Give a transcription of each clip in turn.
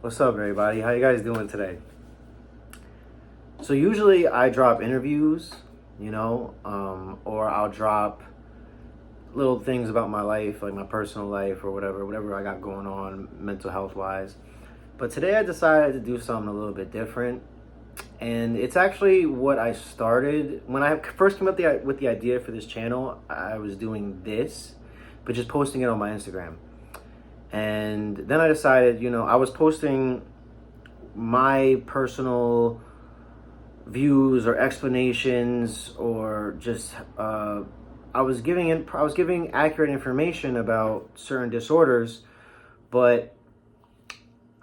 What's up, everybody? How you guys doing today? So usually I drop interviews, or I'll drop little things about my life, like my personal life or whatever I got going on mental health wise. But today I decided to do something a little bit different. And it's actually what I started when I first came up with the idea for this channel. I was doing this, but just posting it on my Instagram. And then I decided, I was posting my personal views or explanations, or just I was giving accurate information about certain disorders, but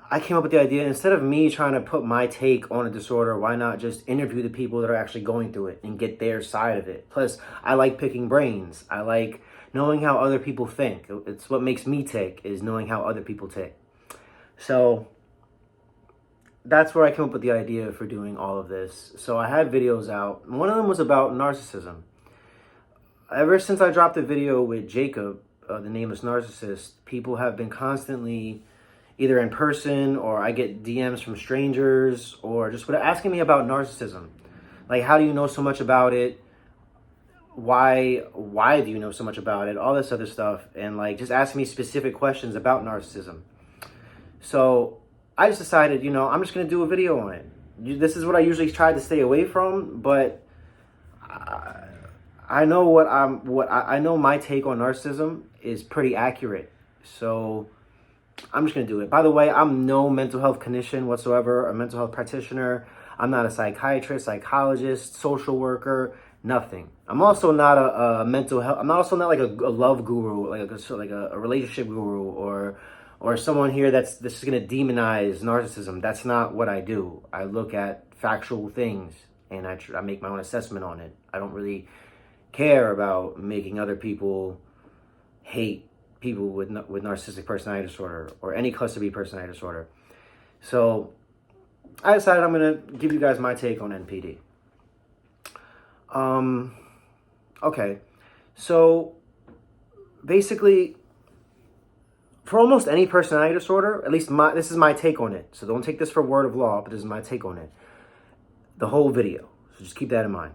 I came up with the idea, instead of me trying to put my take on a disorder, why not just interview the people that are actually going through it and get their side of it? Plus, I like picking brains. I like knowing how other people think. It's what makes me tick, is knowing how other people tick. So that's where I came up with the idea for doing all of this. So I had videos out. One of them was about narcissism. Ever since I dropped the video with Jacob, the nameless narcissist, people have been constantly, either in person or I get DMs from strangers, or just asking me about narcissism. Like, how do you know so much about it? Why do you know so much about it? All this other stuff. And like, just asking me specific questions about narcissism. So I just decided, I'm just going to do a video on it. This is what I usually try to stay away from, but I know I know my take on narcissism is pretty accurate. So I'm just going to do it. By the way, I'm no mental health clinician whatsoever, a mental health practitioner. I'm not a psychiatrist, psychologist, social worker, nothing. I'm also not a mental health. I'm also not like a love guru, like a relationship guru, or someone here that's just going to demonize narcissism. That's not what I do. I look at factual things and I make my own assessment on it. I don't really care about making other people hate people with narcissistic personality disorder or any cluster B personality disorder. So I decided I'm going to give you guys my take on NPD. Okay. So basically, for almost any personality disorder, at least this is my take on it. So don't take this for word of law, but this is my take on it. The whole video. So just keep that in mind.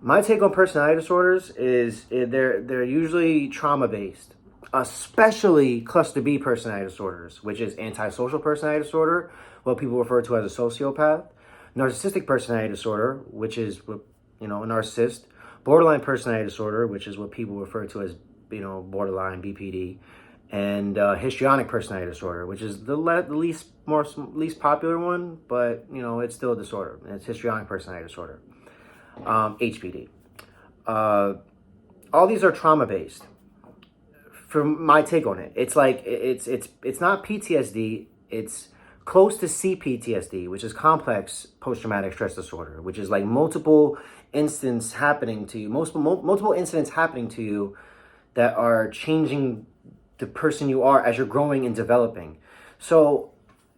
My take on personality disorders is they're usually trauma-based, especially cluster B personality disorders, which is antisocial personality disorder, what people refer to as a sociopath, narcissistic personality disorder, which is a narcissist, borderline personality disorder, which is what people refer to as borderline BPD, and histrionic personality disorder, which is the least popular one, but it's still a disorder. It's histrionic personality disorder. HPD. All these are trauma-based. For my take on it, it's like it's not PTSD. It's close to CPTSD, which is complex post-traumatic stress disorder, which is like multiple incidents happening to you, multiple incidents happening to you that are changing the person you are as you're growing and developing. So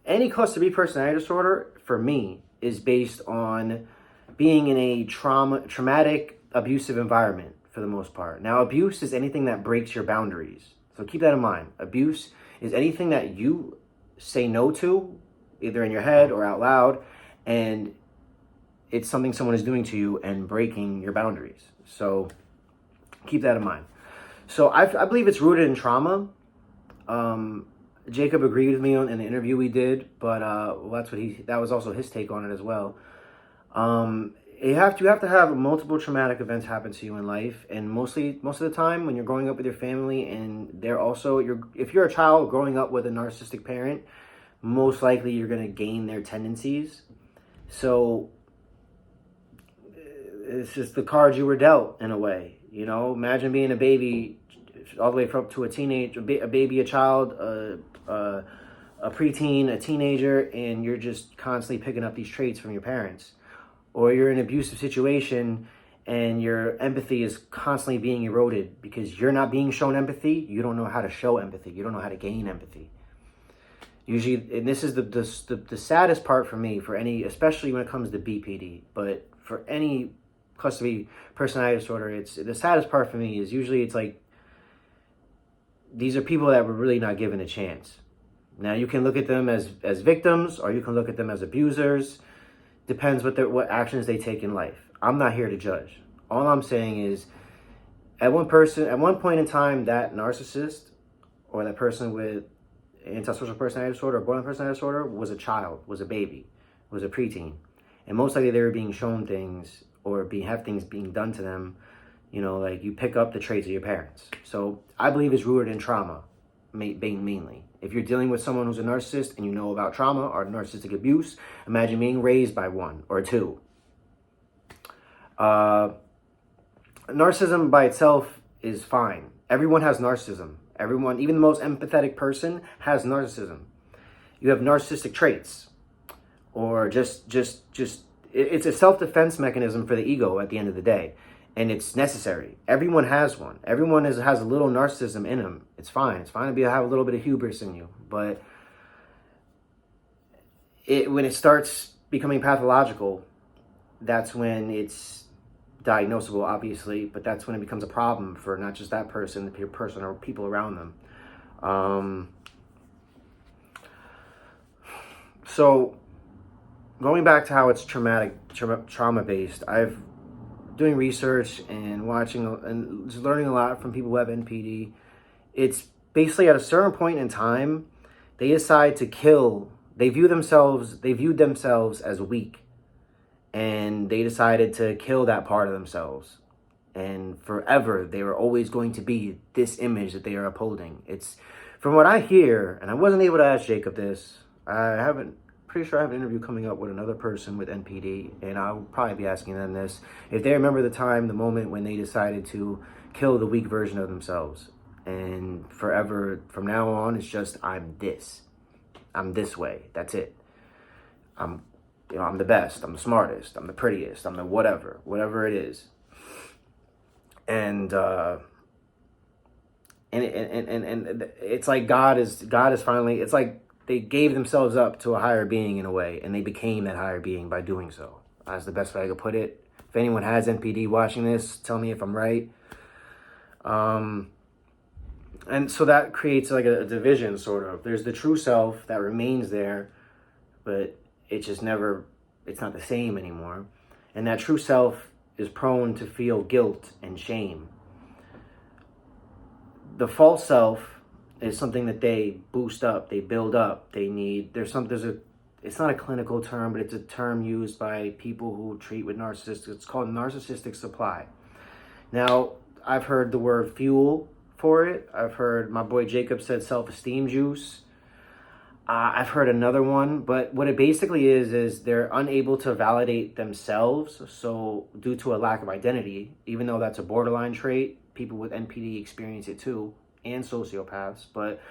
any cluster B personality disorder, for me, is based on being in a traumatic, abusive environment for the most part. Now, abuse is anything that breaks your boundaries. So keep that in mind. Abuse is anything that you say no to, either in your head or out loud, and it's something someone is doing to you and breaking your boundaries. So keep that in mind. So I believe it's rooted in trauma. Jacob agreed with me in the interview we did, but that was also his take on it as well. You have to have multiple traumatic events happen to you in life, and most of the time when you're growing up with your family, and if you're a child growing up with a narcissistic parent, most likely you're going to gain their tendencies. So it's just the cards you were dealt, in a way. Imagine being a baby all the way up to a teenage, a baby, a child, a preteen, a teenager, and you're just constantly picking up these traits from your parents. Or you're in an abusive situation and your empathy is constantly being eroded because you're not being shown empathy. You don't know how to show empathy. You don't know how to gain empathy. Usually, and this is the saddest part for me, especially when it comes to BPD, but for any cluster B personality disorder, it's the saddest part for me is usually it's like these are people that were really not given a chance. Now, you can look at them as victims, or you can look at them as abusers. Depends what actions they take in life. I'm not here to judge. All I'm saying is, at one point in time, that narcissist or that person with antisocial personality disorder or borderline personality disorder was a child, was a baby, was a preteen. And most likely they were being shown things or have things being done to them, like you pick up the traits of your parents. So I believe it's rooted in trauma, mainly. If you're dealing with someone who's a narcissist and you know about trauma or narcissistic abuse, imagine being raised by one or two. Narcissism by itself is fine. Everyone has narcissism. Everyone, even the most empathetic person, has narcissism. You have narcissistic traits, or just it's a self-defense mechanism for the ego at the end of the day, and it's necessary. Everyone has one. Everyone has a little narcissism in them. It's fine. It's fine to have a little bit of hubris in you, but when it starts becoming pathological, that's when it's diagnosable, obviously, but that's when it becomes a problem for not just that person, the person or people around them. So going back to how it's trauma-based, I've doing research and watching and just learning a lot from people who have NPD. It's basically at a certain point in time, they decide to kill. They viewed themselves as weak. And they decided to kill that part of themselves. And forever, they were always going to be this image that they are upholding. It's, from what I hear, and I wasn't able to ask Jacob this, pretty sure I have an interview coming up with another person with NPD, and I'll probably be asking them this. If they remember the moment when they decided to kill the weak version of themselves. And forever, from now on, it's just, I'm this way. That's it. I'm the best, I'm the smartest, I'm the prettiest, I'm the whatever it is. And it's like God is finally, it's like they gave themselves up to a higher being in a way, and they became that higher being by doing so. That's the best way I could put it. If anyone has NPD watching this, tell me if I'm right. And so that creates like a division, sort of. There's the true self that remains there, but it's not the same anymore. And that true self is prone to feel guilt and shame. The false self is something that they boost up, they build up, they need, it's not a clinical term, but it's a term used by people who treat with narcissists. It's called narcissistic supply. Now, I've heard the word fuel for it. I've heard my boy Jacob said self-esteem juice. I've heard another one, but what it basically is they're unable to validate themselves. So due to a lack of identity, even though that's a borderline trait, people with NPD experience it too, and sociopaths. But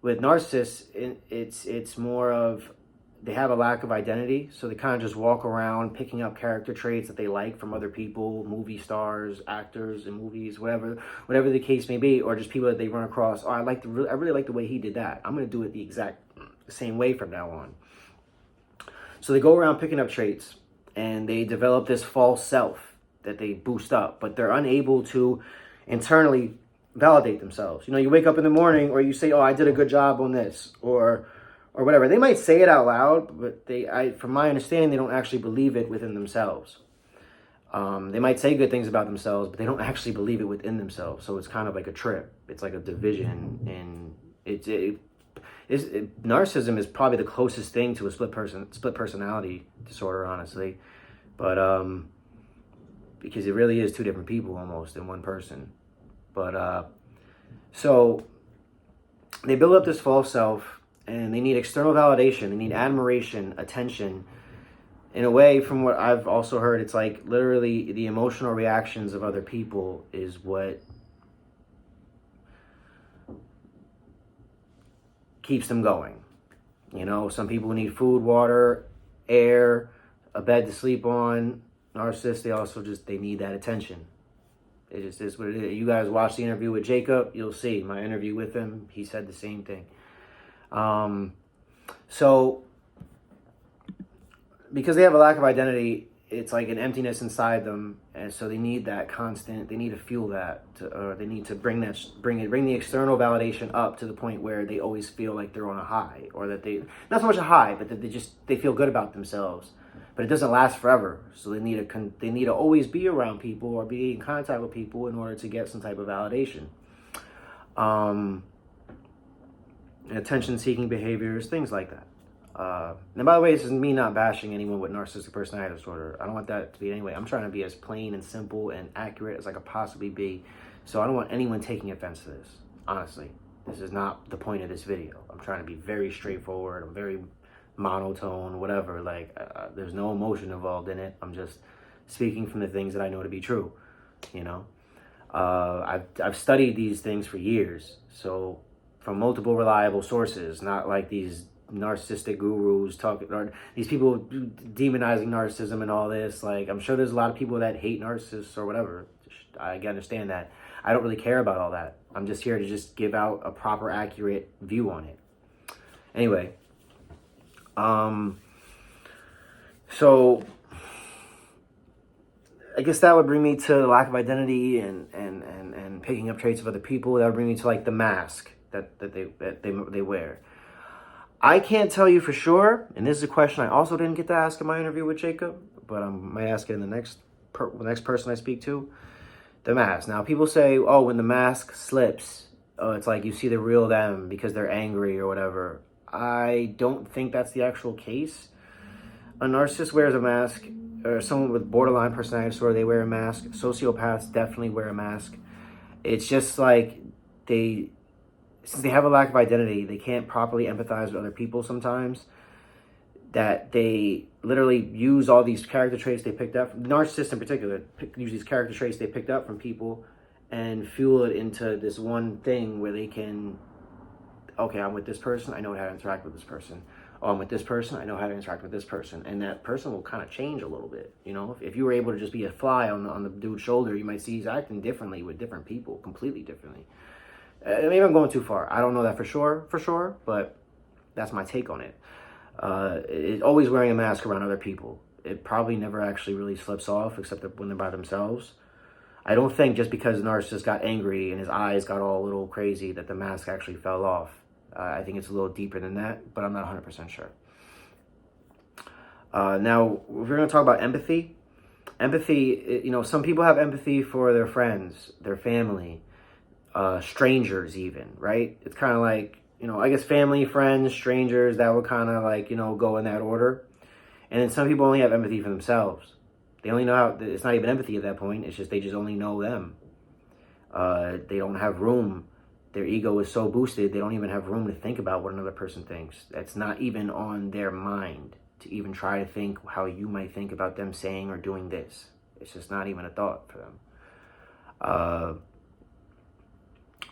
with narcissists, it's more of they have a lack of identity. So they kind of just walk around picking up character traits that they like from other people, movie stars, actors in movies, whatever the case may be, or just people that they run across. Oh, I really like the way he did that. I'm going to do it the exact same way from now on. So they go around picking up traits, and they develop this false self that they boost up, but they're unable to internally validate themselves. You wake up in the morning, or you say, oh, I did a good job on this, or whatever. They might say it out loud, but from my understanding, they don't actually believe it within themselves. They might say good things about themselves, but they don't actually believe it within themselves. So it's kind of like a trip. It's like a division, and narcissism is probably the closest thing to a split personality disorder, honestly, but because it really is two different people almost in one person. But so they build up this false self, and they need external validation. They need admiration, attention. In a way, from what I've also heard, it's like literally the emotional reactions of other people is what keeps them going. Some people need food, water, air, a bed to sleep on. Narcissists, they need that attention. It just is what it is. You guys watch the interview with Jacob, you'll see my interview with him. He said the same thing. So because they have a lack of identity, it's like an emptiness inside them, and so they need that constant. They need to feel that, or they need to bring the external validation up to the point where they always feel like they're on a high, or that they, not so much a high, but that they feel good about themselves. But it doesn't last forever, so they need to always be around people or be in contact with people in order to get some type of validation. Attention-seeking behaviors, things like that. And by the way, this is me not bashing anyone with narcissistic personality disorder. I don't want that to be anyway. I'm trying to be as plain and simple and accurate as I could possibly be. So I don't want anyone taking offense to this. Honestly, this is not the point of this video. I'm trying to be very straightforward. I'm very monotone, whatever. Like, there's no emotion involved in it. I'm just speaking from the things that I know to be true. You know, I've studied these things for years. So from multiple reliable sources, not like these narcissistic gurus talking, or these people demonizing narcissism and all this. Like, I'm sure there's a lot of people that hate narcissists or whatever. I understand that. I don't really care about all that. I'm just here to just give out a proper, accurate view on it. Anyway, so I guess that would bring me to lack of identity and picking up traits of other people. That would bring me to like the mask that they wear. I can't tell you for sure, and this is a question I also didn't get to ask in my interview with Jacob, but I might ask it in the next person I speak to. The mask. Now, people say, oh, when the mask slips, it's like you see the real them because they're angry or whatever. I don't think that's the actual case. A narcissist wears a mask, or someone with borderline personality disorder, they wear a mask. Sociopaths definitely wear a mask. It's just like since they have a lack of identity, they can't properly empathize with other people sometimes, that they literally use all these character traits they picked up, narcissists in particular, use these character traits they picked up from people and fuel it into this one thing where they can, okay, I'm with this person, I know how to interact with this person. Oh, I'm with this person, I know how to interact with this person. And that person will kind of change a little bit. You know, if you were able to just be a fly on the dude's shoulder, you might see he's acting differently with different people, completely differently. Maybe I'm going too far. I don't know that for sure, but that's my take on it. It's always wearing a mask around other people. It probably never actually really slips off, except when they're by themselves. I don't think just because the narcissist got angry and his eyes got all a little crazy that the mask actually fell off. I think it's a little deeper than that, but I'm not 100% sure. Now, if we're going to talk about empathy, you know, some people have empathy for their friends, their family, strangers even, right? It's kind of like, you know, I guess family, friends, strangers, that would kind of like, you know, go in that order. And then some people only have empathy for themselves. They only know how, it's not even empathy at that point. It's just, they just only know them. They don't have room. Their ego is so boosted, they don't even have room to think about what another person thinks. That's not even on their mind to even try to think how you might think about them saying or doing this. It's just not even a thought for them.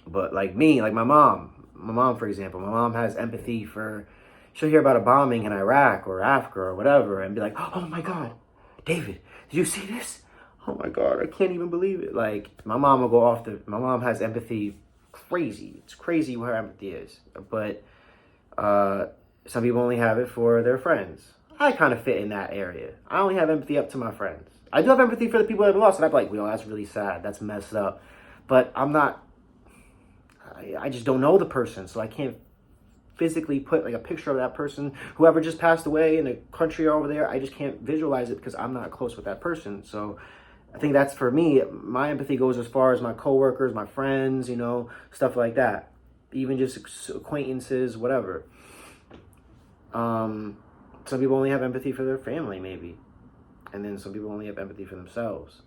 But like me, like my mom, for example, my mom has empathy for, she'll hear about a bombing in Iraq or Africa or whatever and be like, oh my God, David, did you see this? Oh my God, I can't even believe it. Like, my mom will go off my mom has empathy crazy. It's crazy what her empathy is. But some people only have it for their friends. I kind of fit in that area. I only have empathy up to my friends. I do have empathy for the people that have lost, and I'm like, well, that's really sad. That's messed up. But I'm not, I just don't know the person, so I can't physically put like a picture of that person, whoever just passed away in a country over there. I just can't visualize it because I'm not close with that person. So I think that's, for me, my empathy goes as far as my coworkers, my friends, you know, stuff like that. Even just acquaintances, whatever. Some people only have empathy for their family, maybe. And then some people only have empathy for themselves.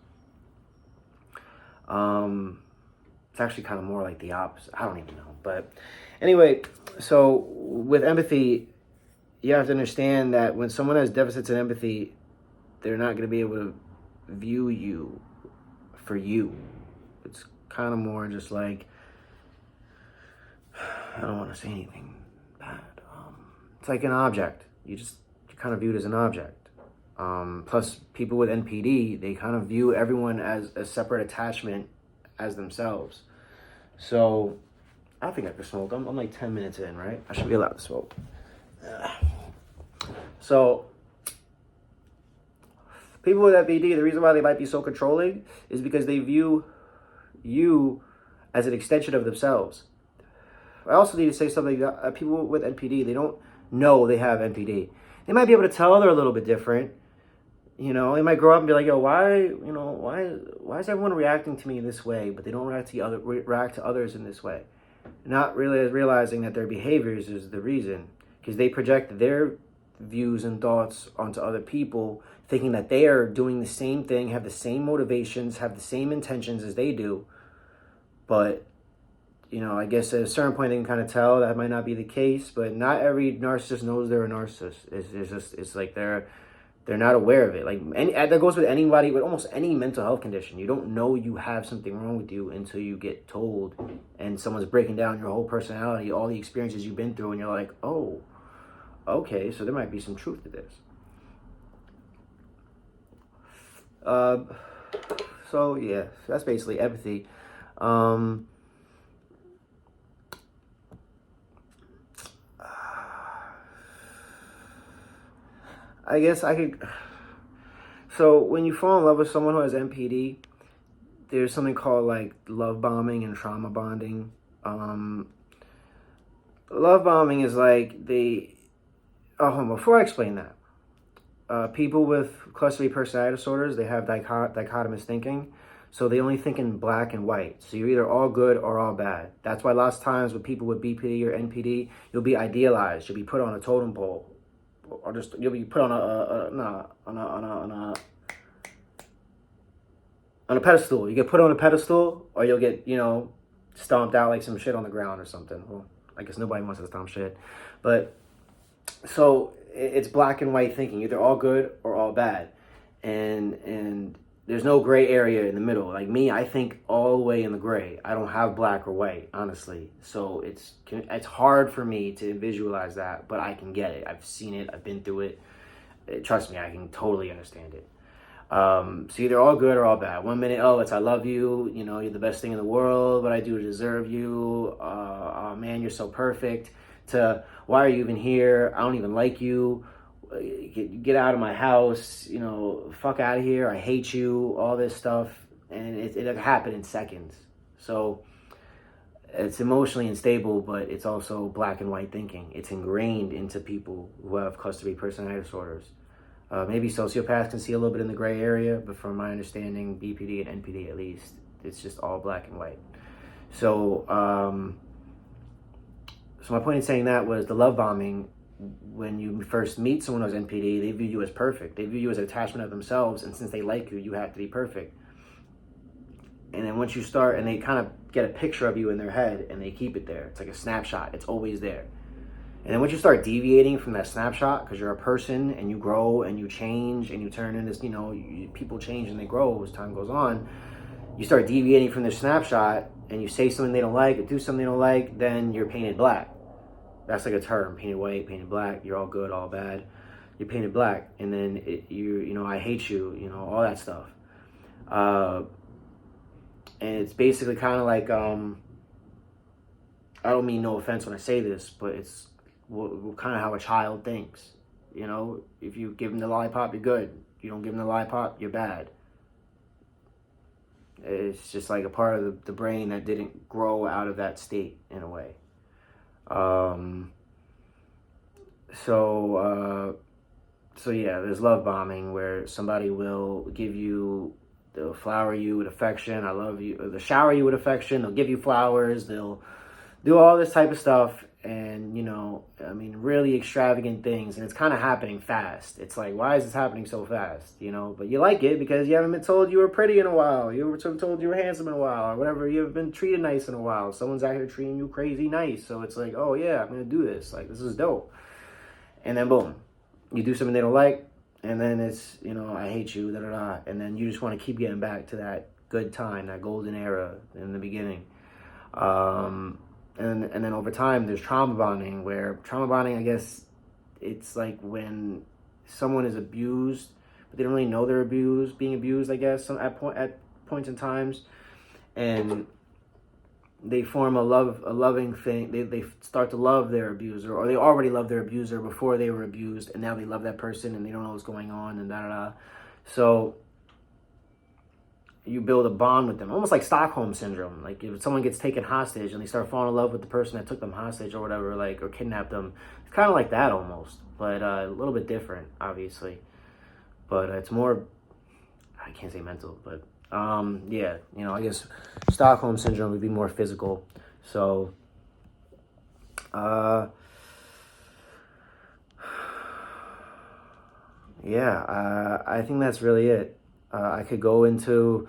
It's actually kind of more like the opposite. I don't even know. But anyway, so with empathy, you have to understand that when someone has deficits in empathy, they're not going to be able to view you for you. It's kind of more just like, I don't want to say anything bad. It's like an object. You kind of view it as an object. Plus, people with NPD, they kind of view everyone as a separate attachment as themselves. So, I think I could smoke. I'm like 10 minutes in, right? I should be allowed to smoke. So, People with NPD, the reason why they might be so controlling is because they view you as an extension of themselves. I also need to say something that people with NPD, they don't know they have NPD. They might be able to tell they're a little bit different. You know, they might grow up and be like, yo, why is everyone reacting to me this way, but they don't react to others in this way? Not really realizing that their behaviors is the reason, because they project their views and thoughts onto other people, thinking that they are doing the same thing, have the same motivations, have the same intentions as they do. But, you know, I guess at a certain point they can kind of tell that might not be the case, but not every narcissist knows they're a narcissist. It's like they're not aware of it. Like, that goes with anybody, with almost any mental health condition. You don't know you have something wrong with you until you get told, and someone's breaking down your whole personality, all the experiences you've been through, and you're like, oh, okay, so there might be some truth to this. So yeah, that's basically empathy. I guess I could. So when you fall in love with someone who has NPD, there's something called like love bombing and trauma bonding. Love bombing is like before I explain that, people with cluster B personality disorders, they have dichotomous thinking. So they only think in black and white. So you're either all good or all bad. That's why lots of times with people with BPD or NPD, you'll be idealized. You'll be put on a totem pole. Or just you'll be put on a pedestal. You get put on a pedestal, or you'll get, you know, stomped out like some shit on the ground or something. Well, I guess nobody wants to stomp shit, but so it's black and white thinking, either all good or all bad, and there's no gray area in the middle. Like me, I think all the way in the gray. I don't have black or white, honestly. So it's hard for me to visualize that, but I can get it. I've seen it. I've been through it. Trust me, I can totally understand it. So either all good or all bad. 1 minute, oh, it's I love you. You know, you're the best thing in the world. What I do to deserve you. Oh man, you're so perfect. To why are you even here? I don't even like you. Get out of my house, you know, fuck out of here, I hate you, all this stuff. And it happened in seconds. So it's emotionally unstable, but it's also black and white thinking. It's ingrained into people who have cluster B personality disorders. Maybe sociopaths can see a little bit in the gray area, but from my understanding, BPD and NPD at least, it's just all black and white. So my point in saying that was the love bombing. When you first meet someone who's NPD, they view you as perfect. They view you as an attachment of themselves, and since they like you, you have to be perfect. And then once you start, and they kind of get a picture of you in their head, and they keep it there. It's like a snapshot. It's always there. And then once you start deviating from that snapshot, because you're a person, and you grow, and you change, and you turn into, you know, people change and they grow as time goes on, you start deviating from their snapshot, and you say something they don't like, or do something they don't like, then you're painted black. That's like a term, painted white, painted black, you're all good, all bad. You're painted black, and then you know, I hate you, you know, all that stuff. And it's basically kind of like, I don't mean no offense when I say this, but it's kind of how a child thinks. You know, if you give them the lollipop, you're good. You don't give them the lollipop, you're bad. It's just like a part of the brain that didn't grow out of that state in a way. So yeah, there's love bombing where somebody will they'll flower you with affection. I love you. Or they'll shower you with affection. They'll give you flowers. They'll do all this type of stuff. And, you know, I mean, really extravagant things. And it's kind of happening fast. It's like, why is this happening so fast? You know, but you like it because you haven't been told you were pretty in a while. You were told you were handsome in a while or whatever. You haven't been treated nice in a while. Someone's out here treating you crazy nice. So it's like, oh yeah, I'm going to do this. Like, this is dope. And then boom, you do something they don't like. And then it's, you know, I hate you, da da da. And then you just want to keep getting back to that good time, that golden era in the beginning. And then over time, there's trauma bonding, where trauma bonding, I guess, it's like when someone is abused, but they don't really know they're being abused, I guess, at points in times, and they form a loving thing. They start to love their abuser, or they already love their abuser before they were abused, and now they love that person, and they don't know what's going on, and da da da. So you build a bond with them, almost like Stockholm syndrome. Like if someone gets taken hostage and they start falling in love with the person that took them hostage or whatever, like, or kidnapped them. It's kind of like that almost, but a little bit different, obviously. But it's more, I can't say mental, but yeah, you know, I guess Stockholm syndrome would be more physical. So, yeah, I think that's really it. I can go into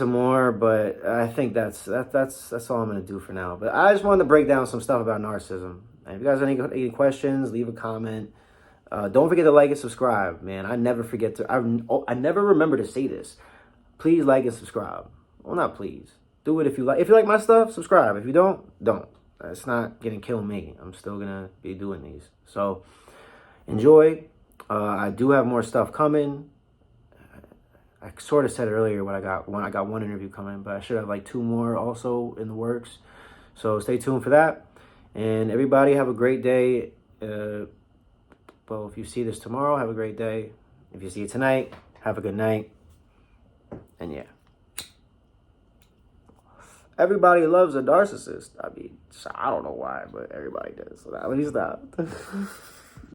more, but I think that's all I'm gonna do for now. But I just wanted to break down some stuff about narcissism. And if you guys have any questions, leave a comment. Don't forget to like and subscribe, man. I never forget to. I never remember to say this. Please like and subscribe. Well, not please. Do it if you like. If you like my stuff, subscribe. If you don't, don't. It's not gonna kill me. I'm still gonna be doing these. So enjoy. I do have more stuff coming. I sort of said earlier when I got one interview coming, but I should have like 2 more also in the works. So stay tuned for that. And everybody have a great day. Well, if you see this tomorrow, have a great day. If you see it tonight, have a good night. And yeah. Everybody loves a narcissist. I mean, I don't know why, but everybody does. So let me stop.